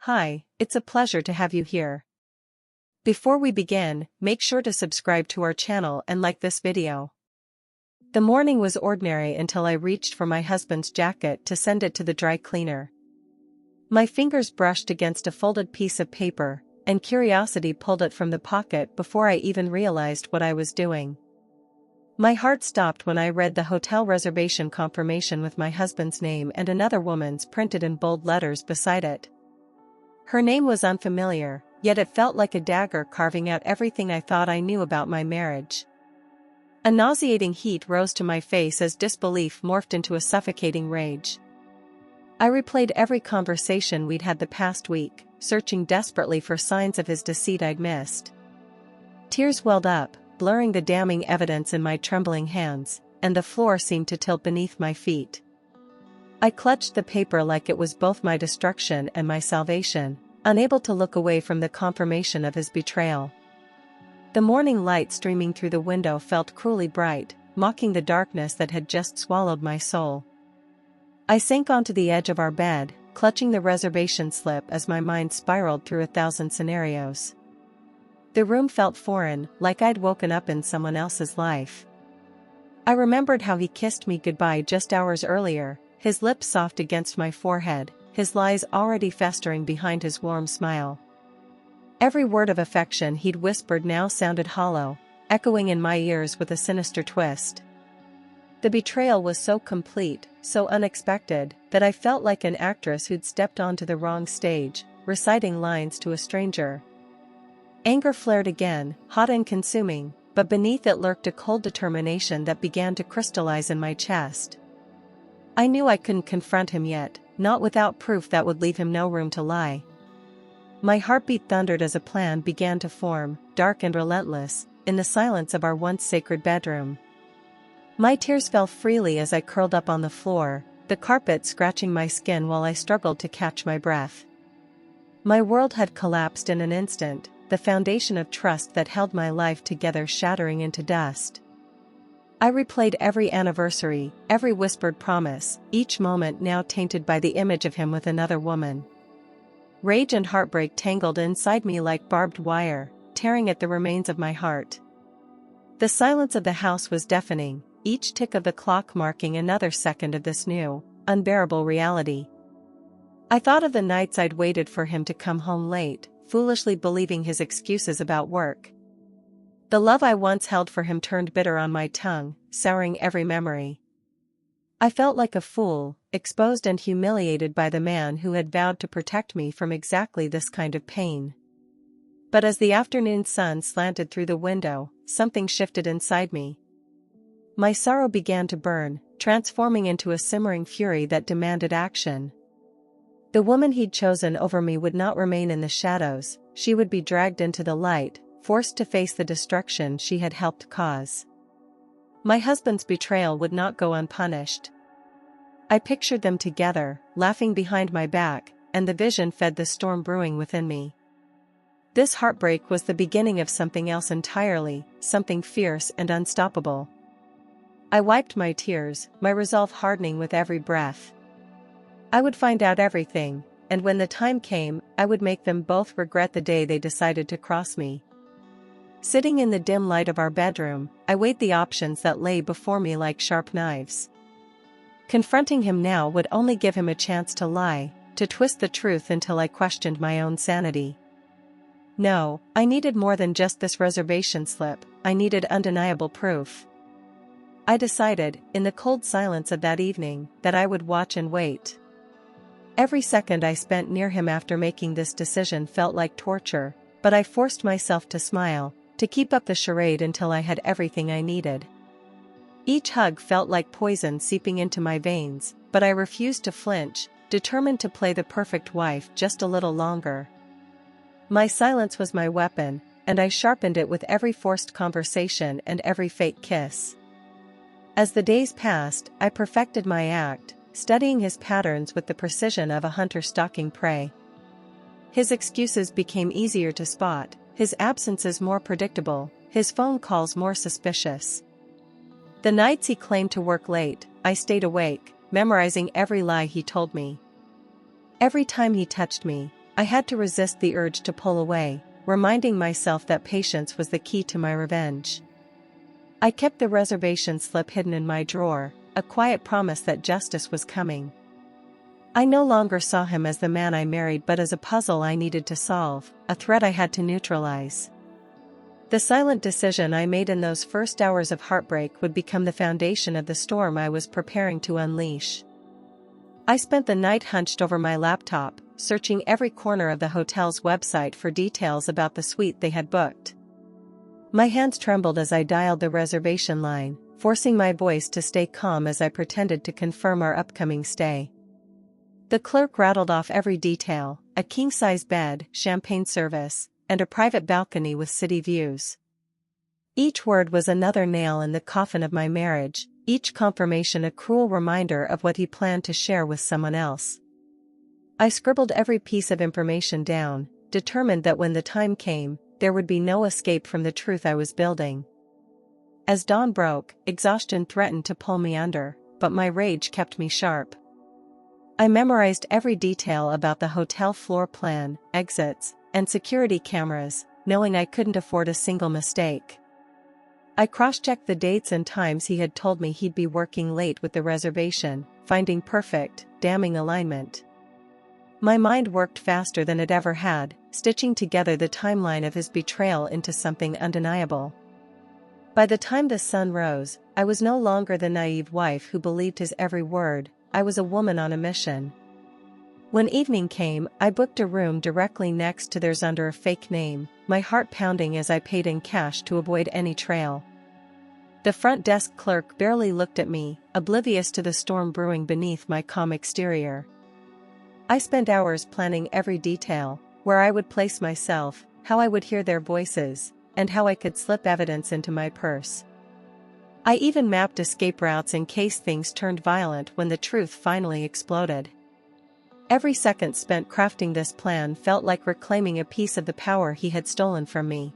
Hi, it's a pleasure to have you here. Before we begin, make sure to subscribe to our channel and like this video. The morning was ordinary until I reached for my husband's jacket to send it to the dry cleaner. My fingers brushed against a folded piece of paper, and curiosity pulled it from the pocket before I even realized what I was doing. My heart stopped when I read the hotel reservation confirmation with my husband's name and another woman's printed in bold letters beside it. Her name was unfamiliar, yet it felt like a dagger carving out everything I thought I knew about my marriage. A nauseating heat rose to my face as disbelief morphed into a suffocating rage. I replayed every conversation we'd had the past week, searching desperately for signs of his deceit I'd missed. Tears welled up, blurring the damning evidence in my trembling hands, and the floor seemed to tilt beneath my feet. I clutched the paper like it was both my destruction and my salvation, unable to look away from the confirmation of his betrayal. The morning light streaming through the window felt cruelly bright, mocking the darkness that had just swallowed my soul. I sank onto the edge of our bed, clutching the reservation slip as my mind spiraled through 1,000 scenarios. The room felt foreign, like I'd woken up in someone else's life. I remembered how he kissed me goodbye just hours earlier, his lips soft against my forehead, his lies already festering behind his warm smile. Every word of affection he'd whispered now sounded hollow, echoing in my ears with a sinister twist. The betrayal was so complete, so unexpected, that I felt like an actress who'd stepped onto the wrong stage, reciting lines to a stranger. Anger flared again, hot and consuming, but beneath it lurked a cold determination that began to crystallize in my chest. I knew I couldn't confront him yet, not without proof that would leave him no room to lie. My heartbeat thundered as a plan began to form, dark and relentless, in the silence of our once sacred bedroom. My tears fell freely as I curled up on the floor, the carpet scratching my skin while I struggled to catch my breath. My world had collapsed in an instant, the foundation of trust that held my life together shattering into dust. I replayed every anniversary, every whispered promise, each moment now tainted by the image of him with another woman. Rage and heartbreak tangled inside me like barbed wire, tearing at the remains of my heart. The silence of the house was deafening, each tick of the clock marking another second of this new, unbearable reality. I thought of the nights I'd waited for him to come home late, foolishly believing his excuses about work. The love I once held for him turned bitter on my tongue, souring every memory. I felt like a fool, exposed and humiliated by the man who had vowed to protect me from exactly this kind of pain. But as the afternoon sun slanted through the window, something shifted inside me. My sorrow began to burn, transforming into a simmering fury that demanded action. The woman he'd chosen over me would not remain in the shadows, she would be dragged into the light, forced to face the destruction she had helped cause. My husband's betrayal would not go unpunished. I pictured them together, laughing behind my back, and the vision fed the storm brewing within me. This heartbreak was the beginning of something else entirely, something fierce and unstoppable. I wiped my tears, my resolve hardening with every breath. I would find out everything, and when the time came, I would make them both regret the day they decided to cross me. Sitting in the dim light of our bedroom, I weighed the options that lay before me like sharp knives. Confronting him now would only give him a chance to lie, to twist the truth until I questioned my own sanity. No, I needed more than just this reservation slip, I needed undeniable proof. I decided, in the cold silence of that evening, that I would watch and wait. Every second I spent near him after making this decision felt like torture, but I forced myself to smile, to keep up the charade until I had everything I needed. Each hug felt like poison seeping into my veins, but I refused to flinch, determined to play the perfect wife just a little longer. My silence was my weapon, and I sharpened it with every forced conversation and every fake kiss. As the days passed, I perfected my act, studying his patterns with the precision of a hunter stalking prey. His excuses became easier to spot, his absences more predictable, his phone calls more suspicious. The nights he claimed to work late, I stayed awake, memorizing every lie he told me. Every time he touched me, I had to resist the urge to pull away, reminding myself that patience was the key to my revenge. I kept the reservation slip hidden in my drawer, a quiet promise that justice was coming. I no longer saw him as the man I married but as a puzzle I needed to solve, a threat I had to neutralize. The silent decision I made in those first hours of heartbreak would become the foundation of the storm I was preparing to unleash. I spent the night hunched over my laptop, searching every corner of the hotel's website for details about the suite they had booked. My hands trembled as I dialed the reservation line, forcing my voice to stay calm as I pretended to confirm our upcoming stay. The clerk rattled off every detail: a king-size bed, champagne service, and a private balcony with city views. Each word was another nail in the coffin of my marriage, each confirmation a cruel reminder of what he planned to share with someone else. I scribbled every piece of information down, determined that when the time came, there would be no escape from the truth I was building. As dawn broke, exhaustion threatened to pull me under, but my rage kept me sharp. I memorized every detail about the hotel floor plan, exits, and security cameras, knowing I couldn't afford a single mistake. I cross-checked the dates and times he had told me he'd be working late with the reservation, finding perfect, damning alignment. My mind worked faster than it ever had, stitching together the timeline of his betrayal into something undeniable. By the time the sun rose, I was no longer the naive wife who believed his every word. I was a woman on a mission. When evening came, I booked a room directly next to theirs under a fake name, my heart pounding as I paid in cash to avoid any trail. The front desk clerk barely looked at me, oblivious to the storm brewing beneath my calm exterior. I spent hours planning every detail: where I would place myself, how I would hear their voices, and how I could slip evidence into my purse. I even mapped escape routes in case things turned violent when the truth finally exploded. Every second spent crafting this plan felt like reclaiming a piece of the power he had stolen from me.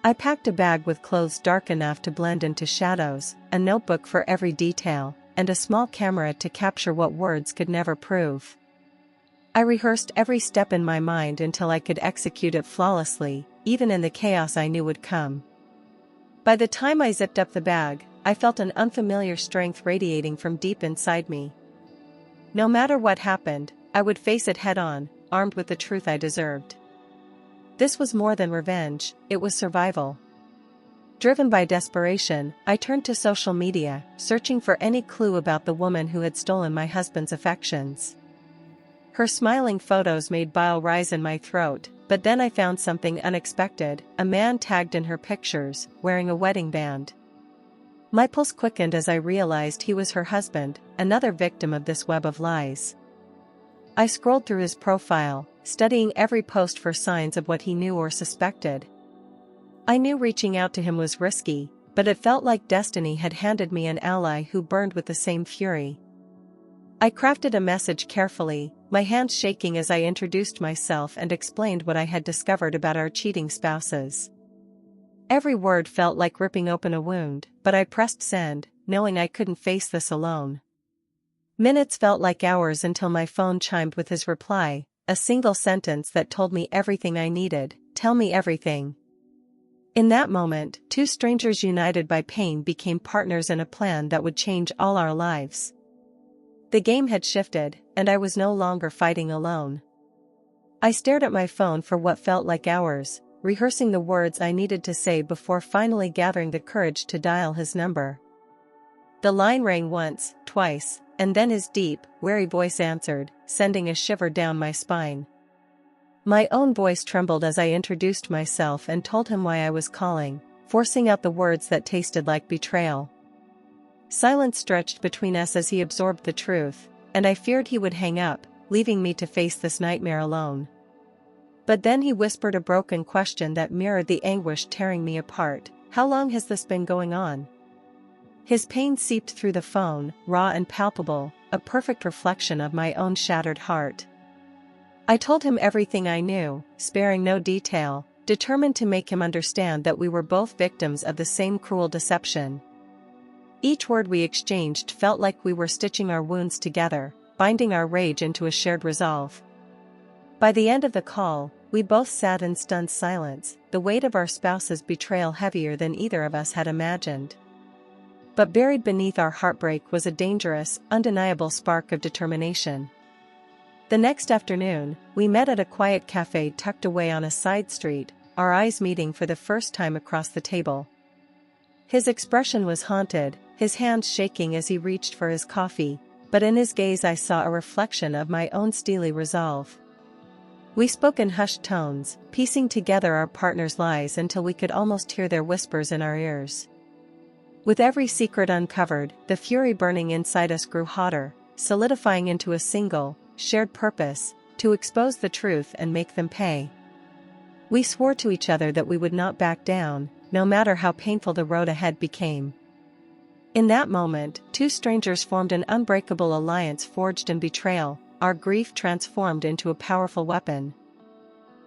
I packed a bag with clothes dark enough to blend into shadows, a notebook for every detail, and a small camera to capture what words could never prove. I rehearsed every step in my mind until I could execute it flawlessly, even in the chaos I knew would come. By the time I zipped up the bag, I felt an unfamiliar strength radiating from deep inside me. No matter what happened, I would face it head-on, armed with the truth I deserved. This was more than revenge, it was survival. Driven by desperation, I turned to social media, searching for any clue about the woman who had stolen my husband's affections. Her smiling photos made bile rise in my throat, but then I found something unexpected: a man tagged in her pictures, wearing a wedding band. My pulse quickened as I realized he was her husband, another victim of this web of lies. I scrolled through his profile, studying every post for signs of what he knew or suspected. I knew reaching out to him was risky, but it felt like destiny had handed me an ally who burned with the same fury. I crafted a message carefully, my hands shaking as I introduced myself and explained what I had discovered about our cheating spouses. Every word felt like ripping open a wound, but I pressed send, knowing I couldn't face this alone. Minutes felt like hours until my phone chimed with his reply, a single sentence that told me everything I needed: "Tell me everything." In that moment, two strangers united by pain became partners in a plan that would change all our lives. The game had shifted, and I was no longer fighting alone. I stared at my phone for what felt like hours, rehearsing the words I needed to say before finally gathering the courage to dial his number. The line rang once, twice, and then his deep, wary voice answered, sending a shiver down my spine. My own voice trembled as I introduced myself and told him why I was calling, forcing out the words that tasted like betrayal. Silence stretched between us as he absorbed the truth, and I feared he would hang up, leaving me to face this nightmare alone. But then he whispered a broken question that mirrored the anguish tearing me apart: "How long has this been going on?" His pain seeped through the phone, raw and palpable, a perfect reflection of my own shattered heart. I told him everything I knew, sparing no detail, determined to make him understand that we were both victims of the same cruel deception. Each word we exchanged felt like we were stitching our wounds together, binding our rage into a shared resolve. By the end of the call, we both sat in stunned silence, the weight of our spouse's betrayal heavier than either of us had imagined. But buried beneath our heartbreak was a dangerous, undeniable spark of determination. The next afternoon, we met at a quiet cafe tucked away on a side street, our eyes meeting for the first time across the table. His expression was haunted, his hands shaking as he reached for his coffee, but in his gaze I saw a reflection of my own steely resolve. We spoke in hushed tones, piecing together our partners' lies until we could almost hear their whispers in our ears. With every secret uncovered, the fury burning inside us grew hotter, solidifying into a single, shared purpose, to expose the truth and make them pay. We swore to each other that we would not back down, no matter how painful the road ahead became. In that moment, two strangers formed an unbreakable alliance forged in betrayal, our grief transformed into a powerful weapon.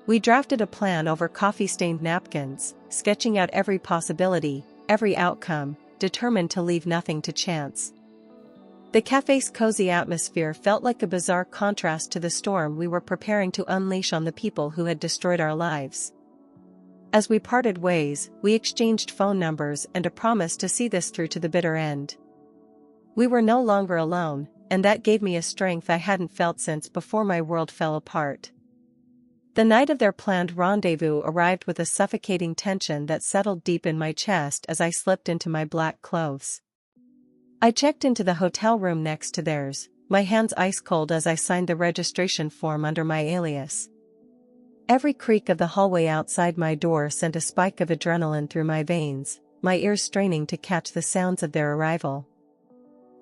We drafted a plan over coffee-stained napkins, sketching out every possibility, every outcome, determined to leave nothing to chance. The cafe's cozy atmosphere felt like a bizarre contrast to the storm we were preparing to unleash on the people who had destroyed our lives. As we parted ways, we exchanged phone numbers and a promise to see this through to the bitter end. We were no longer alone, and that gave me a strength I hadn't felt since before my world fell apart. The night of their planned rendezvous arrived with a suffocating tension that settled deep in my chest as I slipped into my black clothes. I checked into the hotel room next to theirs, my hands ice cold as I signed the registration form under my alias. Every creak of the hallway outside my door sent a spike of adrenaline through my veins, my ears straining to catch the sounds of their arrival.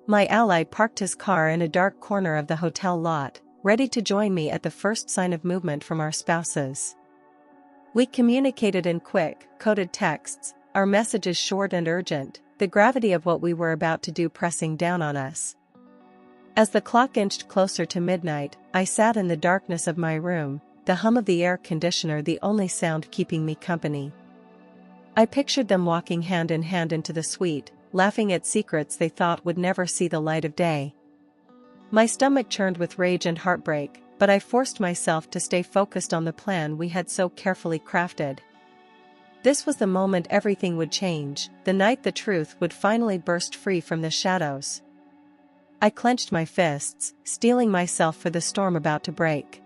My ally parked his car in a dark corner of the hotel lot, ready to join me at the first sign of movement from our spouses. We communicated in quick, coded texts, our messages short and urgent, the gravity of what we were about to do pressing down on us. As the clock inched closer to midnight, I sat in the darkness of my room, the hum of the air conditioner the only sound keeping me company. I pictured them walking hand in hand into the suite, laughing at secrets they thought would never see the light of day. My stomach churned with rage and heartbreak, but I forced myself to stay focused on the plan we had so carefully crafted. This was the moment everything would change, the night the truth would finally burst free from the shadows. I clenched my fists, steeling myself for the storm about to break.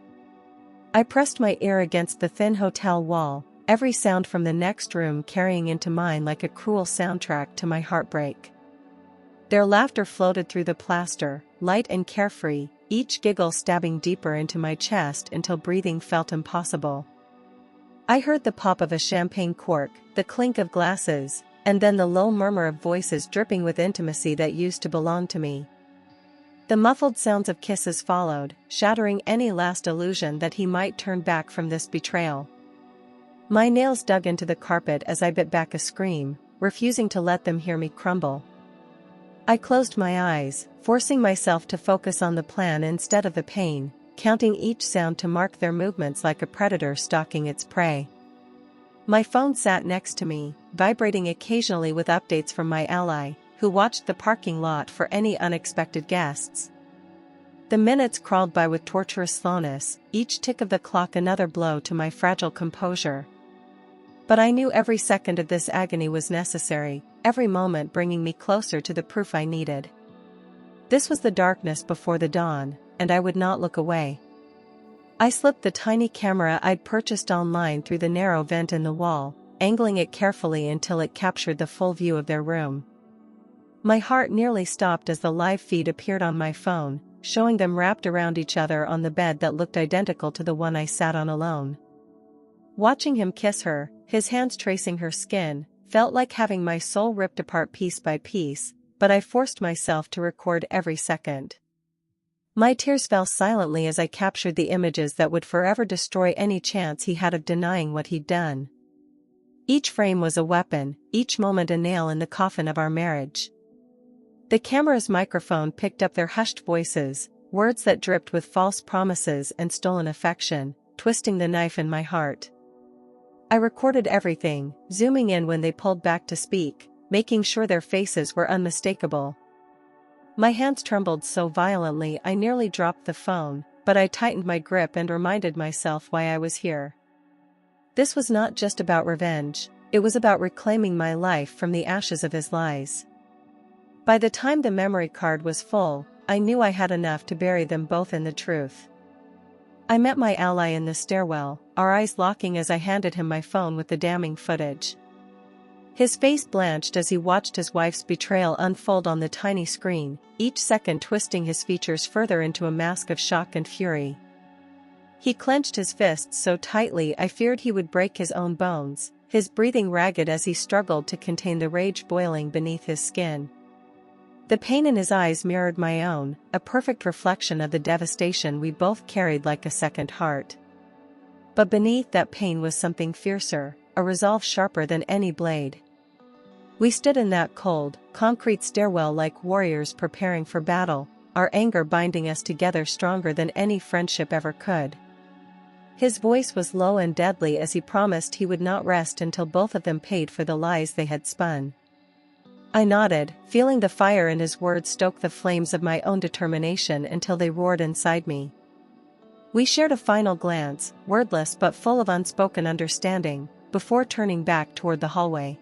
I pressed my ear against the thin hotel wall, every sound from the next room carrying into mine like a cruel soundtrack to my heartbreak. Their laughter floated through the plaster, light and carefree, each giggle stabbing deeper into my chest until breathing felt impossible. I heard the pop of a champagne cork, the clink of glasses, and then the low murmur of voices dripping with intimacy that used to belong to me. The muffled sounds of kisses followed, shattering any last illusion that he might turn back from this betrayal. My nails dug into the carpet as I bit back a scream, refusing to let them hear me crumble. I closed my eyes, forcing myself to focus on the plan instead of the pain, counting each sound to mark their movements like a predator stalking its prey. My phone sat next to me, vibrating occasionally with updates from my ally, who watched the parking lot for any unexpected guests. The minutes crawled by with torturous slowness, each tick of the clock another blow to my fragile composure. But I knew every second of this agony was necessary, every moment bringing me closer to the proof I needed. This was the darkness before the dawn, and I would not look away. I slipped the tiny camera I'd purchased online through the narrow vent in the wall, angling it carefully until it captured the full view of their room. My heart nearly stopped as the live feed appeared on my phone, showing them wrapped around each other on the bed that looked identical to the one I sat on alone. Watching him kiss her, his hands tracing her skin, felt like having my soul ripped apart piece by piece, but I forced myself to record every second. My tears fell silently as I captured the images that would forever destroy any chance he had of denying what he'd done. Each frame was a weapon, each moment a nail in the coffin of our marriage. The camera's microphone picked up their hushed voices, words that dripped with false promises and stolen affection, twisting the knife in my heart. I recorded everything, zooming in when they pulled back to speak, making sure their faces were unmistakable. My hands trembled so violently I nearly dropped the phone, but I tightened my grip and reminded myself why I was here. This was not just about revenge, it was about reclaiming my life from the ashes of his lies. By the time the memory card was full, I knew I had enough to bury them both in the truth. I met my ally in the stairwell, our eyes locking as I handed him my phone with the damning footage. His face blanched as he watched his wife's betrayal unfold on the tiny screen, each second twisting his features further into a mask of shock and fury. He clenched his fists so tightly I feared he would break his own bones, his breathing ragged as he struggled to contain the rage boiling beneath his skin. The pain in his eyes mirrored my own, a perfect reflection of the devastation we both carried like a second heart. But beneath that pain was something fiercer, a resolve sharper than any blade. We stood in that cold, concrete stairwell like warriors preparing for battle, our anger binding us together stronger than any friendship ever could. His voice was low and deadly as he promised he would not rest until both of them paid for the lies they had spun. I nodded, feeling the fire in his words stoke the flames of my own determination until they roared inside me. We shared a final glance, wordless but full of unspoken understanding, before turning back toward the hallway.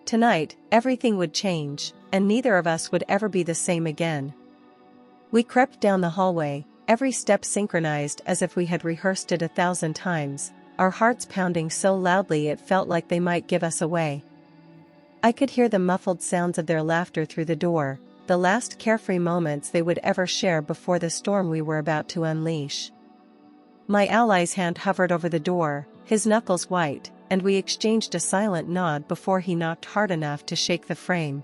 Tonight, everything would change, and neither of us would ever be the same again. We crept down the hallway, every step synchronized as if we had rehearsed it 1,000 times, our hearts pounding so loudly it felt like they might give us away. I could hear the muffled sounds of their laughter through the door, the last carefree moments they would ever share before the storm we were about to unleash. My ally's hand hovered over the door, his knuckles white, and we exchanged a silent nod before he knocked hard enough to shake the frame.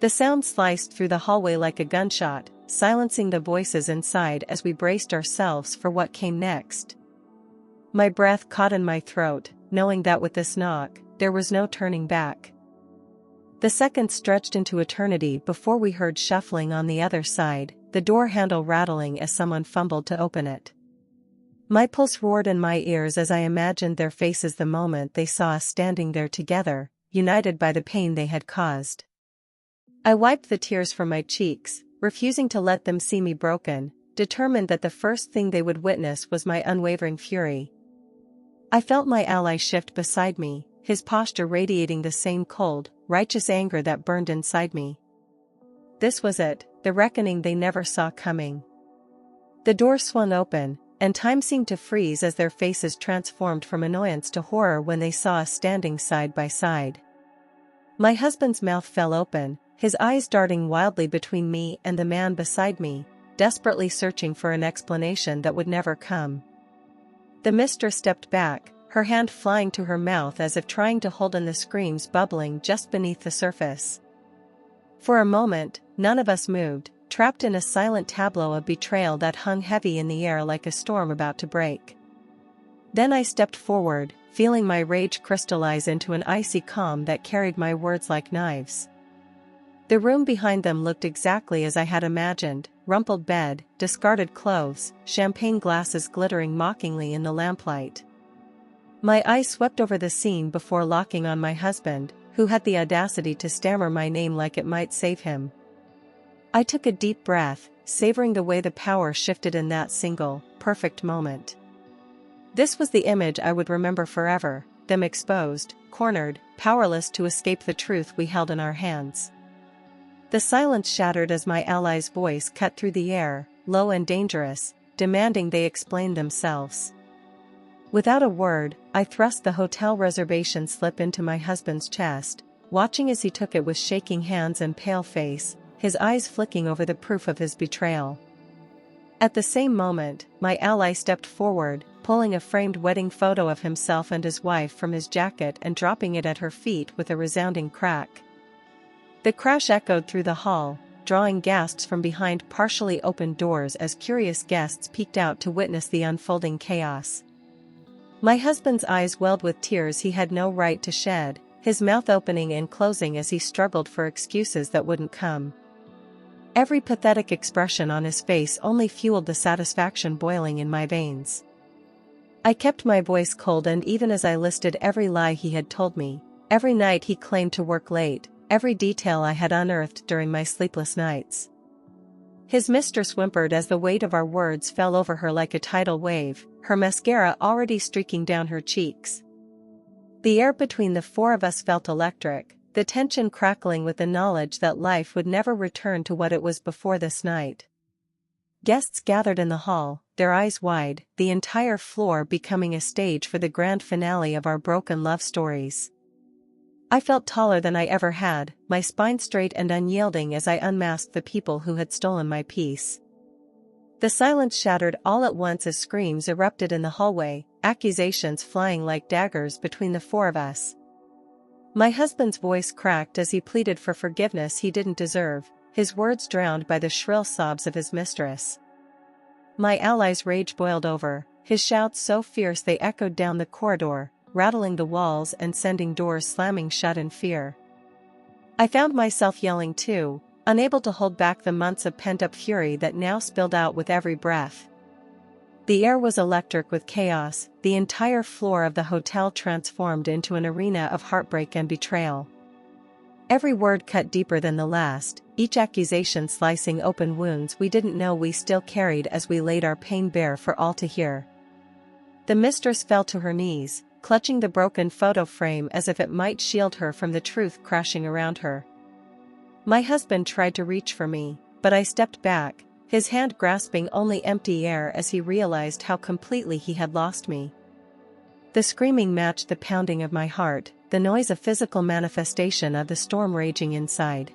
The sound sliced through the hallway like a gunshot, silencing the voices inside as we braced ourselves for what came next. My breath caught in my throat, knowing that with this knock, there was no turning back. The seconds stretched into eternity before we heard shuffling on the other side, the door handle rattling as someone fumbled to open it. My pulse roared in my ears as I imagined their faces the moment they saw us standing there together, united by the pain they had caused. I wiped the tears from my cheeks, refusing to let them see me broken, determined that the first thing they would witness was my unwavering fury. I felt my ally shift beside me, his posture radiating the same cold, righteous anger that burned inside me. This was it, the reckoning they never saw coming. The door swung open, and time seemed to freeze as their faces transformed from annoyance to horror when they saw us standing side by side. My husband's mouth fell open, his eyes darting wildly between me and the man beside me, desperately searching for an explanation that would never come. The mistress stepped back, her hand flying to her mouth as if trying to hold in the screams bubbling just beneath the surface. For a moment, none of us moved, trapped in a silent tableau of betrayal that hung heavy in the air like a storm about to break. Then I stepped forward, feeling my rage crystallize into an icy calm that carried my words like knives. The room behind them looked exactly as I had imagined, rumpled bed, discarded clothes, champagne glasses glittering mockingly in the lamplight. My eyes swept over the scene before locking on my husband, who had the audacity to stammer my name like it might save him. I took a deep breath, savoring the way the power shifted in that single, perfect moment. This was the image I would remember forever, them exposed, cornered, powerless to escape the truth we held in our hands. The silence shattered as my ally's voice cut through the air, low and dangerous, demanding they explain themselves. Without a word, I thrust the hotel reservation slip into my husband's chest, watching as he took it with shaking hands and pale face, his eyes flicking over the proof of his betrayal. At the same moment, my ally stepped forward, pulling a framed wedding photo of himself and his wife from his jacket and dropping it at her feet with a resounding crack. The crash echoed through the hall, drawing gasps from behind partially opened doors as curious guests peeked out to witness the unfolding chaos. My husband's eyes welled with tears he had no right to shed, his mouth opening and closing as he struggled for excuses that wouldn't come. Every pathetic expression on his face only fueled the satisfaction boiling in my veins. I kept my voice cold, and even as I listed every lie he had told me, every night he claimed to work late, every detail I had unearthed during my sleepless nights, His mistress whimpered as the weight of our words fell over her like a tidal wave, her mascara already streaking down her cheeks. The air between the four of us felt electric, the tension crackling with the knowledge that life would never return to what it was before this night. Guests gathered in the hall, their eyes wide, the entire floor becoming a stage for the grand finale of our broken love stories. I felt taller than I ever had, my spine straight and unyielding as I unmasked the people who had stolen my peace. The silence shattered all at once as screams erupted in the hallway, accusations flying like daggers between the four of us. My husband's voice cracked as he pleaded for forgiveness he didn't deserve, his words drowned by the shrill sobs of his mistress. My ally's rage boiled over, his shouts so fierce they echoed down the corridor, rattling the walls and sending doors slamming shut in fear. I found myself yelling too, unable to hold back the months of pent-up fury that now spilled out with every breath. The air was electric with chaos, the entire floor of the hotel transformed into an arena of heartbreak and betrayal. Every word cut deeper than the last, each accusation slicing open wounds we didn't know we still carried as we laid our pain bare for all to hear. The mistress fell to her knees, clutching the broken photo frame as if it might shield her from the truth crashing around her. My husband tried to reach for me, but I stepped back, his hand grasping only empty air as he realized how completely he had lost me. The screaming matched the pounding of my heart, the noise a physical manifestation of the storm raging inside.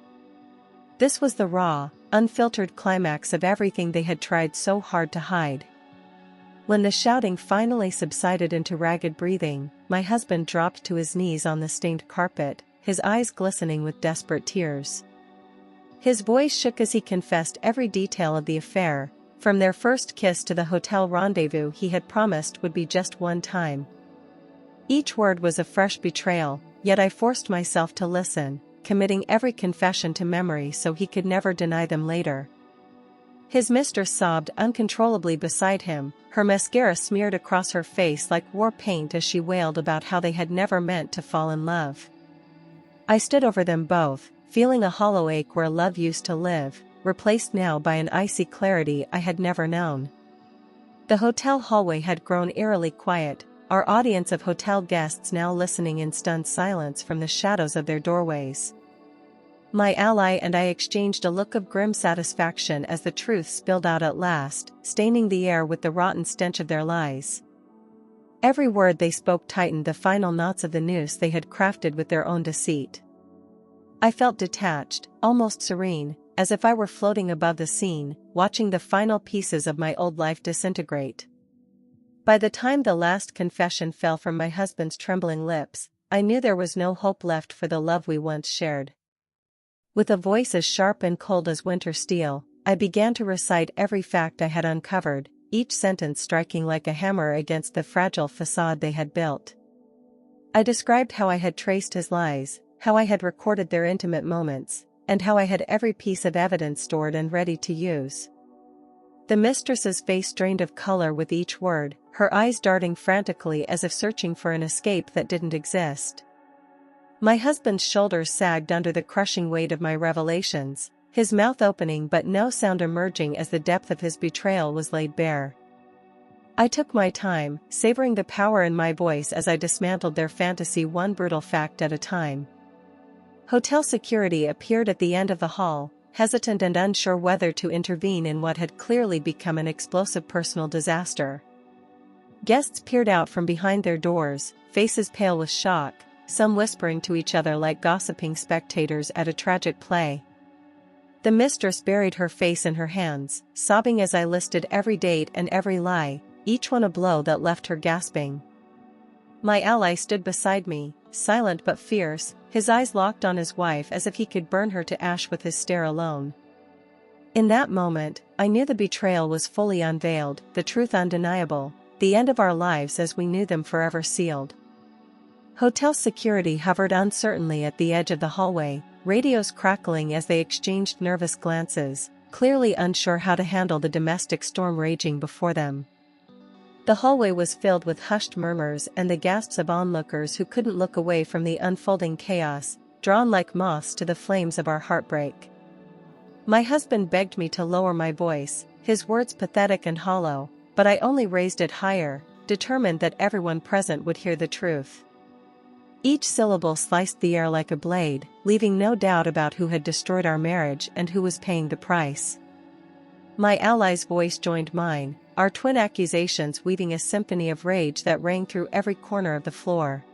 This was the raw, unfiltered climax of everything they had tried so hard to hide. When the shouting finally subsided into ragged breathing, my husband dropped to his knees on the stained carpet, his eyes glistening with desperate tears. His voice shook as he confessed every detail of the affair, from their first kiss to the hotel rendezvous he had promised would be just one time. Each word was a fresh betrayal, yet I forced myself to listen, committing every confession to memory so he could never deny them later. His mistress sobbed uncontrollably beside him, her mascara smeared across her face like war paint as she wailed about how they had never meant to fall in love. I stood over them both, feeling a hollow ache where love used to live, replaced now by an icy clarity I had never known. The hotel hallway had grown eerily quiet, our audience of hotel guests now listening in stunned silence from the shadows of their doorways. My ally and I exchanged a look of grim satisfaction as the truth spilled out at last, staining the air with the rotten stench of their lies. Every word they spoke tightened the final knots of the noose they had crafted with their own deceit. I felt detached, almost serene, as if I were floating above the scene, watching the final pieces of my old life disintegrate. By the time the last confession fell from my husband's trembling lips, I knew there was no hope left for the love we once shared. With a voice as sharp and cold as winter steel, I began to recite every fact I had uncovered, each sentence striking like a hammer against the fragile facade they had built. I described how I had traced his lies, how I had recorded their intimate moments, and how I had every piece of evidence stored and ready to use. The mistress's face drained of color with each word, her eyes darting frantically as if searching for an escape that didn't exist. My husband's shoulders sagged under the crushing weight of my revelations, his mouth opening but no sound emerging as the depth of his betrayal was laid bare. I took my time, savoring the power in my voice as I dismantled their fantasy one brutal fact at a time. Hotel security appeared at the end of the hall, hesitant and unsure whether to intervene in what had clearly become an explosive personal disaster. Guests peered out from behind their doors, faces pale with shock, some whispering to each other like gossiping spectators at a tragic play. The mistress buried her face in her hands, sobbing as I listed every date and every lie, each one a blow that left her gasping. My ally stood beside me, silent but fierce, his eyes locked on his wife as if he could burn her to ash with his stare alone. In that moment, I knew the betrayal was fully unveiled, the truth undeniable, the end of our lives as we knew them forever sealed. Hotel security hovered uncertainly at the edge of the hallway, radios crackling as they exchanged nervous glances, clearly unsure how to handle the domestic storm raging before them. The hallway was filled with hushed murmurs and the gasps of onlookers who couldn't look away from the unfolding chaos, drawn like moths to the flames of our heartbreak. My husband begged me to lower my voice, his words pathetic and hollow, but I only raised it higher, determined that everyone present would hear the truth. Each syllable sliced the air like a blade, leaving no doubt about who had destroyed our marriage and who was paying the price. My ally's voice joined mine, our twin accusations weaving a symphony of rage that rang through every corner of the floor.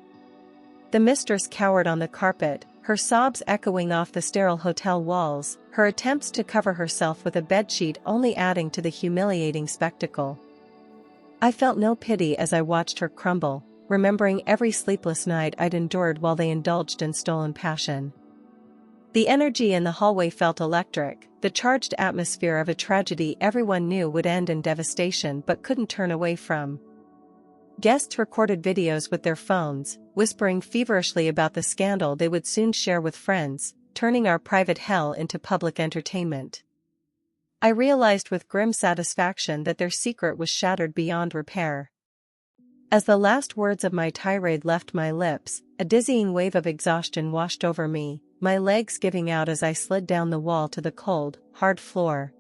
The mistress cowered on the carpet, her sobs echoing off the sterile hotel walls, her attempts to cover herself with a bedsheet only adding to the humiliating spectacle. I felt no pity as I watched her crumble, remembering every sleepless night I'd endured while they indulged in stolen passion. The energy in the hallway felt electric, the charged atmosphere of a tragedy everyone knew would end in devastation but couldn't turn away from. Guests recorded videos with their phones, whispering feverishly about the scandal they would soon share with friends, turning our private hell into public entertainment. I realized with grim satisfaction that their secret was shattered beyond repair. As the last words of my tirade left my lips, a dizzying wave of exhaustion washed over me, my legs giving out as I slid down the wall to the cold, hard floor.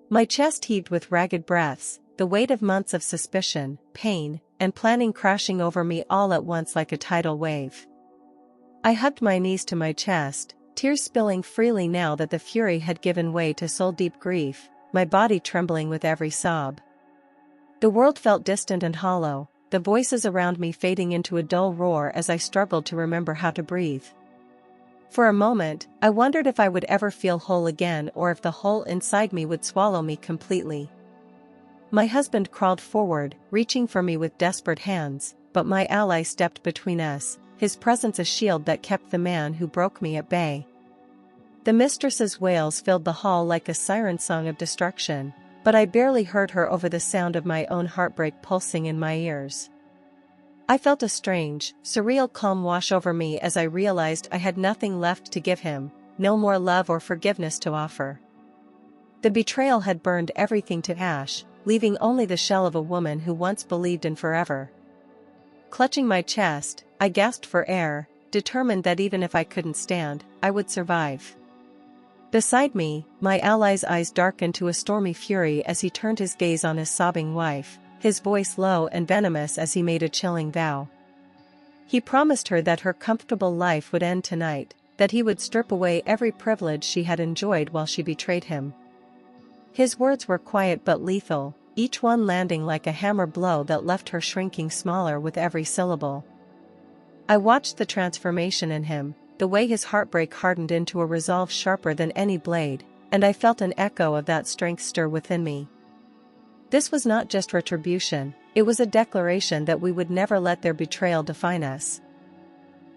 My chest heaved with ragged breaths, the weight of months of suspicion, pain, and planning crashing over me all at once like a tidal wave. I hugged my knees to my chest, tears spilling freely now that the fury had given way to soul-deep grief, my body trembling with every sob. The world felt distant and hollow, the voices around me fading into a dull roar as I struggled to remember how to breathe. For a moment, I wondered if I would ever feel whole again or if the hole inside me would swallow me completely. My husband crawled forward, reaching for me with desperate hands, but my ally stepped between us, his presence a shield that kept the man who broke me at bay. The mistress's wails filled the hall like a siren song of destruction, but I barely heard her over the sound of my own heartbreak pulsing in my ears. I felt a strange, surreal calm wash over me as I realized I had nothing left to give him, no more love or forgiveness to offer. The betrayal had burned everything to ash, leaving only the shell of a woman who once believed in forever. Clutching my chest, I gasped for air, determined that even if I couldn't stand, I would survive. Beside me, my ally's eyes darkened to a stormy fury as he turned his gaze on his sobbing wife, his voice low and venomous as he made a chilling vow. He promised her that her comfortable life would end tonight, that he would strip away every privilege she had enjoyed while she betrayed him. His words were quiet but lethal, each one landing like a hammer blow that left her shrinking smaller with every syllable. I watched the transformation in him, the way his heartbreak hardened into a resolve sharper than any blade, and I felt an echo of that strength stir within me. This was not just retribution, it was a declaration that we would never let their betrayal define us.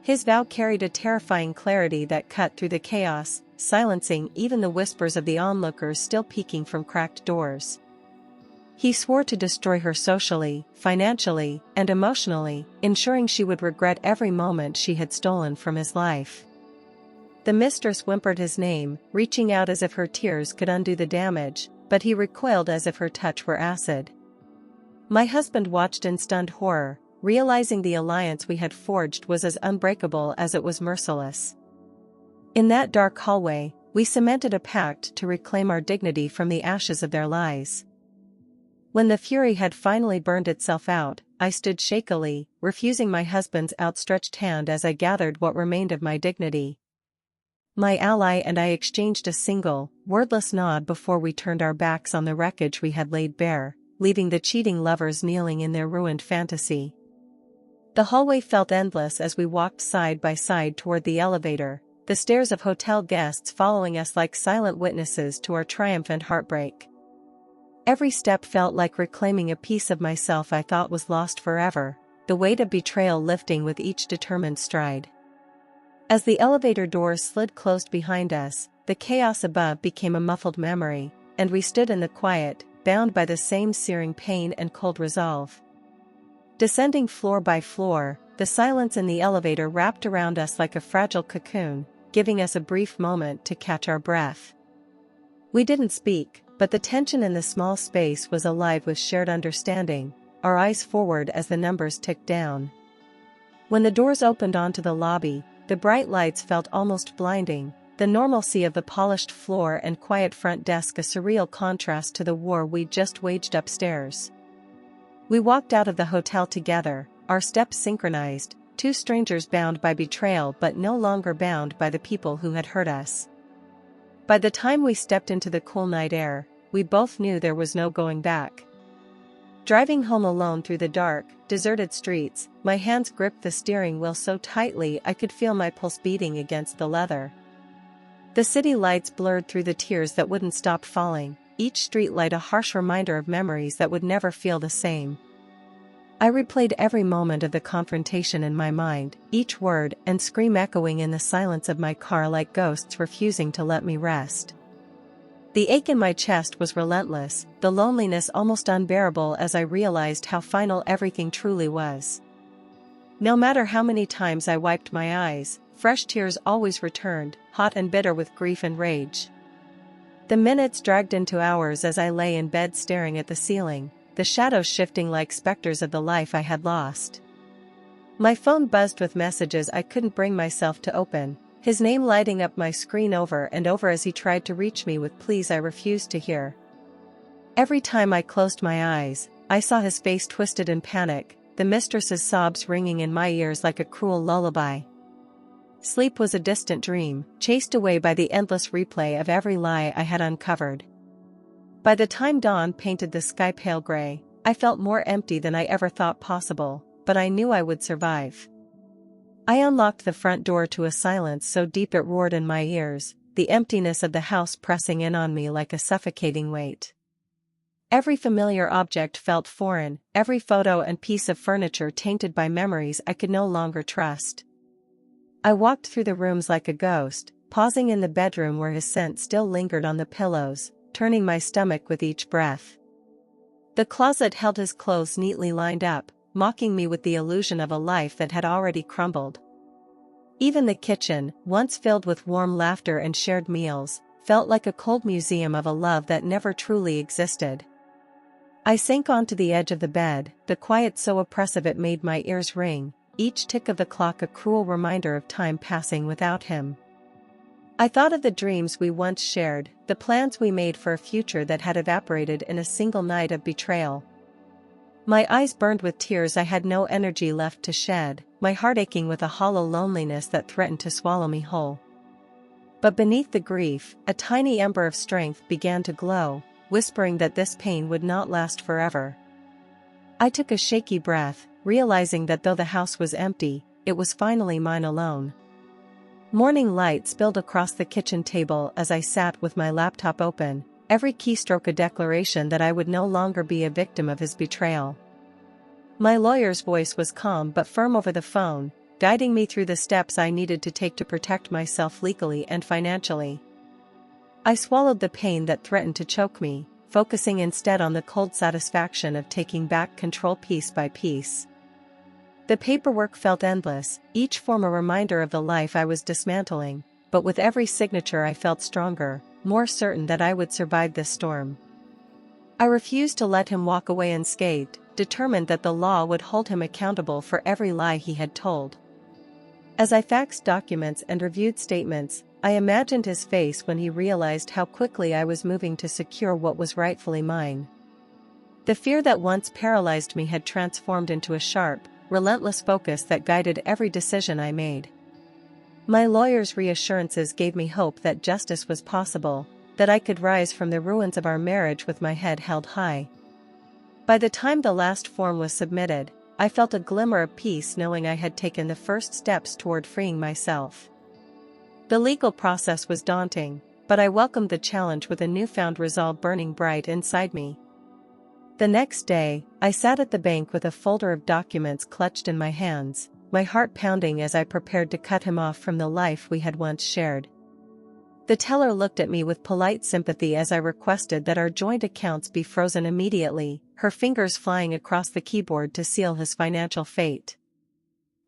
His vow carried a terrifying clarity that cut through the chaos, silencing even the whispers of the onlookers still peeking from cracked doors. He swore to destroy her socially, financially, and emotionally, ensuring she would regret every moment she had stolen from his life. The mistress whimpered his name, reaching out as if her tears could undo the damage, but he recoiled as if her touch were acid. My husband watched in stunned horror, realizing the alliance we had forged was as unbreakable as it was merciless. In that dark hallway, we cemented a pact to reclaim our dignity from the ashes of their lies. When the fury had finally burned itself out, I stood shakily, refusing my husband's outstretched hand as I gathered what remained of my dignity. My ally and I exchanged a single, wordless nod before we turned our backs on the wreckage we had laid bare, leaving the cheating lovers kneeling in their ruined fantasy. The hallway felt endless as we walked side by side toward the elevator, the stares of hotel guests following us like silent witnesses to our triumph and heartbreak. Every step felt like reclaiming a piece of myself I thought was lost forever, the weight of betrayal lifting with each determined stride. As the elevator doors slid closed behind us, the chaos above became a muffled memory, and we stood in the quiet, bound by the same searing pain and cold resolve. Descending floor by floor, the silence in the elevator wrapped around us like a fragile cocoon, giving us a brief moment to catch our breath. We didn't speak, but the tension in the small space was alive with shared understanding, our eyes forward as the numbers ticked down. When the doors opened onto the lobby, the bright lights felt almost blinding, the normalcy of the polished floor and quiet front desk a surreal contrast to the war we just waged upstairs. We walked out of the hotel together, our steps synchronized, two strangers bound by betrayal but no longer bound by the people who had hurt us. By the time we stepped into the cool night air, we both knew there was no going back. Driving home alone through the dark, deserted streets, my hands gripped the steering wheel so tightly I could feel my pulse beating against the leather. The city lights blurred through the tears that wouldn't stop falling, each street light a harsh reminder of memories that would never feel the same. I replayed every moment of the confrontation in my mind, each word and scream echoing in the silence of my car like ghosts refusing to let me rest. The ache in my chest was relentless, the loneliness almost unbearable as I realized how final everything truly was. No matter how many times I wiped my eyes, fresh tears always returned, hot and bitter with grief and rage. The minutes dragged into hours as I lay in bed staring at the ceiling, the shadows shifting like specters of the life I had lost. My phone buzzed with messages I couldn't bring myself to open, his name lighting up my screen over and over as he tried to reach me with pleas I refused to hear. Every time I closed my eyes, I saw his face twisted in panic, the mistress's sobs ringing in my ears like a cruel lullaby. Sleep was a distant dream, chased away by the endless replay of every lie I had uncovered. By the time dawn painted the sky pale gray, I felt more empty than I ever thought possible, but I knew I would survive. I unlocked the front door to a silence so deep it roared in my ears, the emptiness of the house pressing in on me like a suffocating weight. Every familiar object felt foreign, every photo and piece of furniture tainted by memories I could no longer trust. I walked through the rooms like a ghost, pausing in the bedroom where his scent still lingered on the pillows, turning my stomach with each breath. The closet held his clothes neatly lined up, mocking me with the illusion of a life that had already crumbled. Even the kitchen, once filled with warm laughter and shared meals, felt like a cold museum of a love that never truly existed. I sank onto the edge of the bed, the quiet so oppressive it made my ears ring, each tick of the clock a cruel reminder of time passing without him. I thought of the dreams we once shared, the plans we made for a future that had evaporated in a single night of betrayal. My eyes burned with tears I had no energy left to shed, my heart aching with a hollow loneliness that threatened to swallow me whole. But beneath the grief, a tiny ember of strength began to glow, whispering that this pain would not last forever. I took a shaky breath, realizing that though the house was empty, it was finally mine alone. Morning light spilled across the kitchen table as I sat with my laptop open, every keystroke a declaration that I would no longer be a victim of his betrayal. My lawyer's voice was calm but firm over the phone, guiding me through the steps I needed to take to protect myself legally and financially. I swallowed the pain that threatened to choke me, focusing instead on the cold satisfaction of taking back control piece by piece. The paperwork felt endless, each form a reminder of the life I was dismantling, but with every signature I felt stronger, more certain that I would survive this storm. I refused to let him walk away unscathed, determined that the law would hold him accountable for every lie he had told. As I faxed documents and reviewed statements, I imagined his face when he realized how quickly I was moving to secure what was rightfully mine. The fear that once paralyzed me had transformed into a sharp, relentless focus that guided every decision I made. My lawyer's reassurances gave me hope that justice was possible, that I could rise from the ruins of our marriage with my head held high. By the time the last form was submitted, I felt a glimmer of peace knowing I had taken the first steps toward freeing myself. The legal process was daunting, but I welcomed the challenge with a newfound resolve burning bright inside me. The next day, I sat at the bank with a folder of documents clutched in my hands, my heart pounding as I prepared to cut him off from the life we had once shared. The teller looked at me with polite sympathy as I requested that our joint accounts be frozen immediately, her fingers flying across the keyboard to seal his financial fate.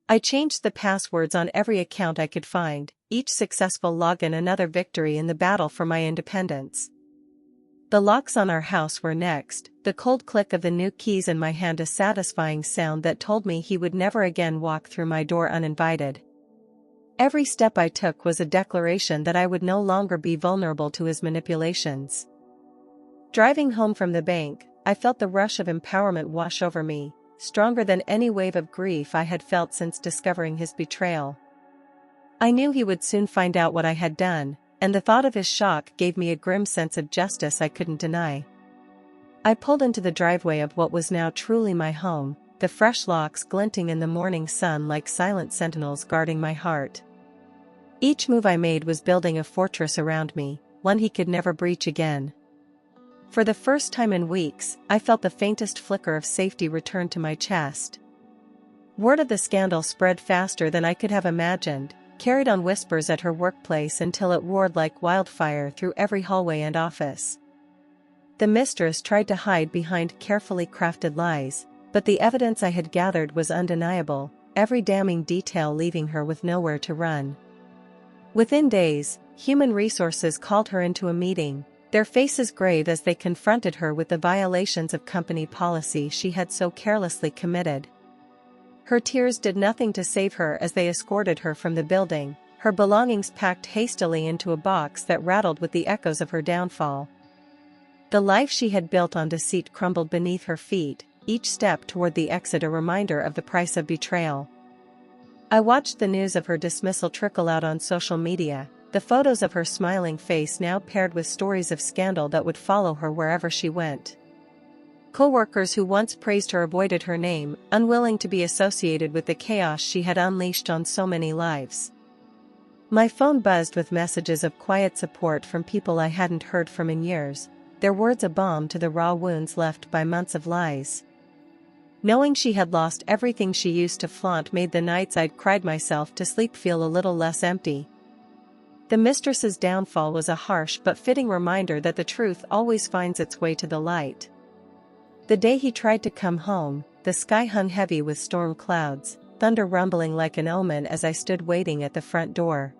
I changed the passwords on every account I could find, each successful login another victory in the battle for my independence. The locks on our house were next, the cold click of the new keys in my hand a satisfying sound that told me he would never again walk through my door uninvited. Every step I took was a declaration that I would no longer be vulnerable to his manipulations. Driving home from the bank, I felt the rush of empowerment wash over me, stronger than any wave of grief I had felt since discovering his betrayal. I knew he would soon find out what I had done, and the thought of his shock gave me a grim sense of justice I couldn't deny. I pulled into the driveway of what was now truly my home, the fresh locks glinting in the morning sun like silent sentinels guarding my heart. Each move I made was building a fortress around me, one he could never breach again. For the first time in weeks, I felt the faintest flicker of safety return to my chest. Word of the scandal spread faster than I could have imagined, carried on whispers at her workplace until it roared like wildfire through every hallway and office. The mistress tried to hide behind carefully crafted lies, but the evidence I had gathered was undeniable, every damning detail leaving her with nowhere to run. Within days, Human Resources called her into a meeting, their faces grave as they confronted her with the violations of company policy she had so carelessly committed. Her tears did nothing to save her as they escorted her from the building, her belongings packed hastily into a box that rattled with the echoes of her downfall. The life she had built on deceit crumbled beneath her feet, each step toward the exit a reminder of the price of betrayal. I watched the news of her dismissal trickle out on social media, the photos of her smiling face now paired with stories of scandal that would follow her wherever she went. Co-workers who once praised her avoided her name, unwilling to be associated with the chaos she had unleashed on so many lives. My phone buzzed with messages of quiet support from people I hadn't heard from in years, their words a balm to the raw wounds left by months of lies. Knowing she had lost everything she used to flaunt made the nights I'd cried myself to sleep feel a little less empty. The mistress's downfall was a harsh but fitting reminder that the truth always finds its way to the light. The day he tried to come home, the sky hung heavy with storm clouds, thunder rumbling like an omen as I stood waiting at the front door.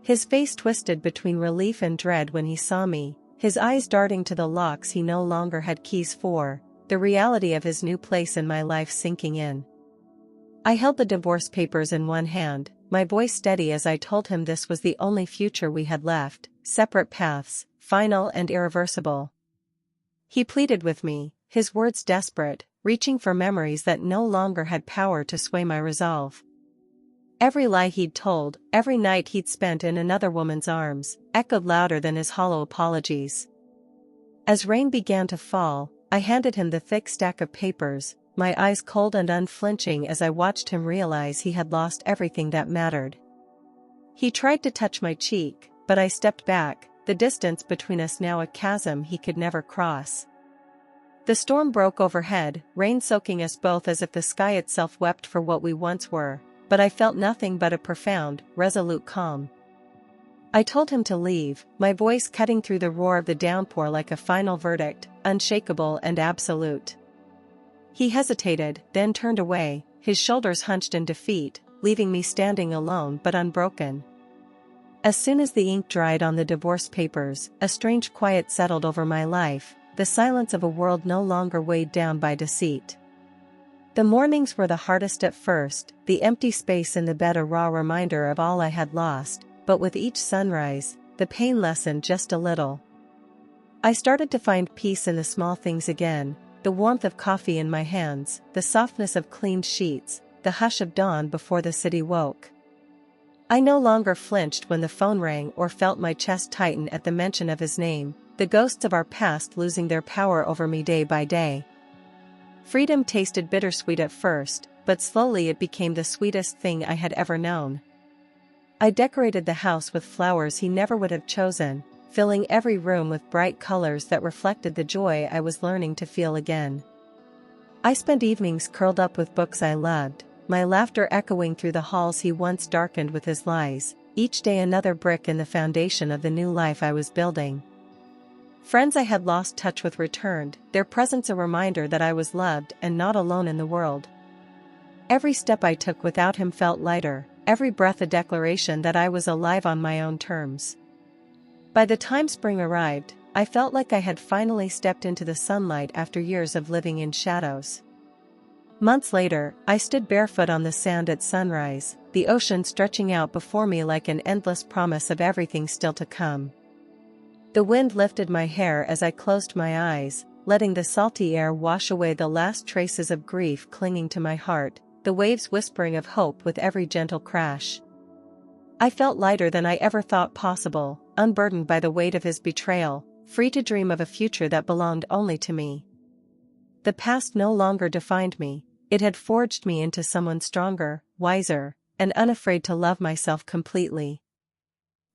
His face twisted between relief and dread when he saw me, his eyes darting to the locks he no longer had keys for, the reality of his new place in my life sinking in. I held the divorce papers in one hand, my voice steady as I told him this was the only future we had left, separate paths, final and irreversible. He pleaded with me, his words desperate, reaching for memories that no longer had power to sway my resolve. Every lie he'd told, every night he'd spent in another woman's arms, echoed louder than his hollow apologies. As rain began to fall, I handed him the thick stack of papers, my eyes cold and unflinching as I watched him realize he had lost everything that mattered. He tried to touch my cheek, but I stepped back, the distance between us now a chasm he could never cross. The storm broke overhead, rain soaking us both as if the sky itself wept for what we once were, but I felt nothing but a profound, resolute calm. I told him to leave, my voice cutting through the roar of the downpour like a final verdict, unshakable and absolute. He hesitated, then turned away, his shoulders hunched in defeat, leaving me standing alone but unbroken. As soon as the ink dried on the divorce papers, a strange quiet settled over my life, the silence of a world no longer weighed down by deceit. The mornings were the hardest at first, the empty space in the bed a raw reminder of all I had lost, but with each sunrise, the pain lessened just a little. I started to find peace in the small things again, the warmth of coffee in my hands, the softness of cleaned sheets, the hush of dawn before the city woke. I no longer flinched when the phone rang or felt my chest tighten at the mention of his name, the ghosts of our past losing their power over me day by day. Freedom tasted bittersweet at first, but slowly it became the sweetest thing I had ever known. I decorated the house with flowers he never would have chosen, filling every room with bright colors that reflected the joy I was learning to feel again. I spent evenings curled up with books I loved, my laughter echoing through the halls he once darkened with his lies, each day another brick in the foundation of the new life I was building. Friends I had lost touch with returned, their presence a reminder that I was loved and not alone in the world. Every step I took without him felt lighter, every breath a declaration that I was alive on my own terms. By the time spring arrived, I felt like I had finally stepped into the sunlight after years of living in shadows. Months later, I stood barefoot on the sand at sunrise, the ocean stretching out before me like an endless promise of everything still to come. The wind lifted my hair as I closed my eyes, letting the salty air wash away the last traces of grief clinging to my heart, the waves whispering of hope with every gentle crash. I felt lighter than I ever thought possible, unburdened by the weight of his betrayal, free to dream of a future that belonged only to me. The past no longer defined me, it had forged me into someone stronger, wiser, and unafraid to love myself completely.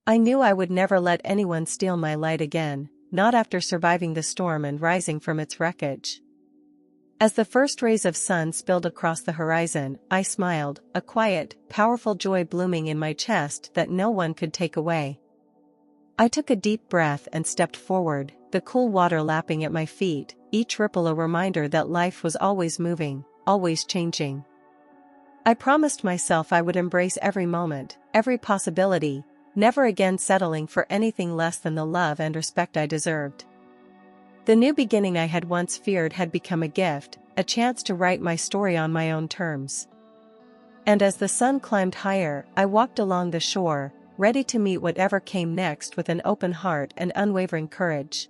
I knew I would never let anyone steal my light again, not after surviving the storm and rising from its wreckage. As the first rays of sun spilled across the horizon, I smiled, a quiet, powerful joy blooming in my chest that no one could take away. I took a deep breath and stepped forward, the cool water lapping at my feet, each ripple a reminder that life was always moving, always changing. I promised myself I would embrace every moment, every possibility, never again settling for anything less than the love and respect I deserved. The new beginning I had once feared had become a gift, a chance to write my story on my own terms. And as the sun climbed higher, I walked along the shore, ready to meet whatever came next with an open heart and unwavering courage.